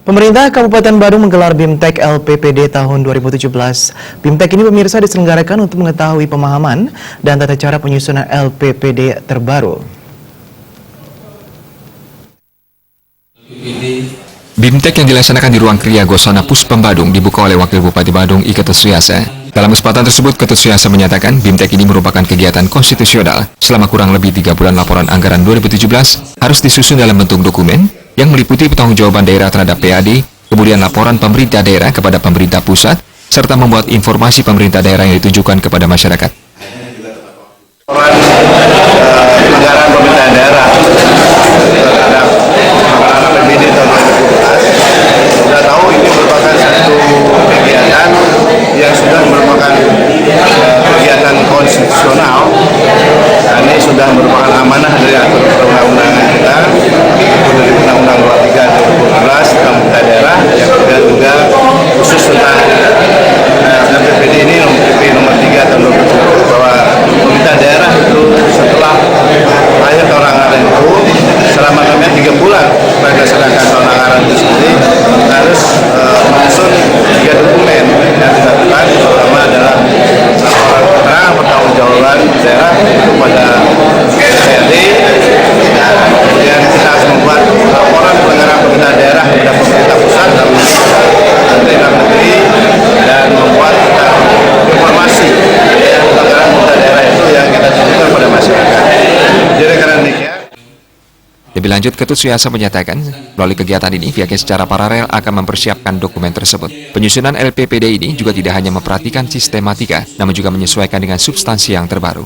Pemerintah Kabupaten Badung menggelar BIMTEK LPPD tahun 2017. BIMTEK ini pemirsa diselenggarakan untuk mengetahui pemahaman dan tata cara penyusunan LPPD terbaru. BIMTEK yang dilaksanakan di ruang Kriya Gosana Puspem Badung dibuka oleh Wakil Bupati Badung I. Ketut Suyasa. Dalam kesempatan tersebut, Ketut Suyasa menyatakan BIMTEK ini merupakan kegiatan konstitusional. Selama kurang lebih 3 bulan laporan anggaran 2017 harus disusun dalam bentuk dokumen yang meliputi pertanggungjawaban daerah terhadap PAD, kemudian laporan pemerintah daerah kepada pemerintah pusat, serta membuat informasi pemerintah daerah yang ditujukan kepada masyarakat. Anggaran pemerintah daerah terhadap APBD tahun 2017, sudah tahu ini merupakan satu kegiatan yang sudah merupakan kegiatan konstitusional. Ini sudah merupakan amanah dari aturan perundang-undangan kita, dari Undang-Undang 23 2017 tentang pemerintah daerah, yang juga khusus tentang LPPD ini nomor 3 tahun 2017, bahwa pemerintah daerah itu setelah akhir tahun anggaran itu selama 3 bulan berdasarkan tahun anggaran itu sendiri harus menyusun 3 dokumen yang dilakukan. Pertama adalah laporan keterangan pertanggungjawaban daerah kepada PRD, kemudian kita harus membuat laporan pelanggaran pemerintah daerah kepada pemerintah pusat dalam daerah negeri, dan membuat informasi pelanggaran pemerintah daerah itu yang kita tunjukkan kepada masyarakat. Jadi karena demikian. Lebih lanjut, Ketut Suyasa menyatakan, melalui kegiatan ini pihaknya secara paralel akan mempersiapkan dokumen tersebut. Penyusunan LPPD ini juga tidak hanya memperhatikan sistematika, namun juga menyesuaikan dengan substansi yang terbaru.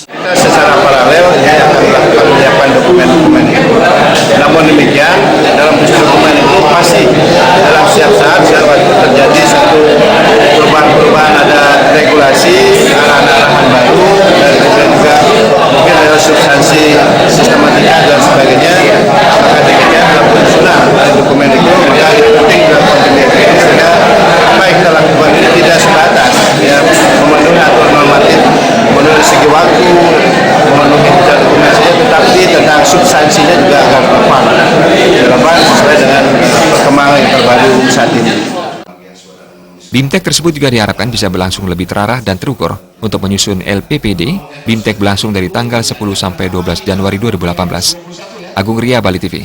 Kita secara paralel akan melakukan menyiapkan dokumen-dokumen itu. Namun demikian, dalam penyusunan dokumen itu masih dalam setiap saat terjadi satu perubahan-perubahan, ada regulasi, arahan-arahan baru, dan juga mungkin ada substansi sistematika dan sebagainya. Maka demikian dalam penyusunan dokumen itu, maka itu penting dalam konteks ini, sehingga apa yang kita lakukan ini tidak sebatas memenuhi aturan normatif, memenuhi segi waktu, memenuhi dokumen saja, tetapi tentang substansinya juga akan relevan sesuai dengan perkembangan yang terbaru saat ini. BIMTEK tersebut juga diharapkan bisa berlangsung lebih terarah dan terukur. Untuk menyusun LPPD, BIMTEK berlangsung dari tanggal 10 sampai 12 Januari 2018. Agung Ria, Bali TV.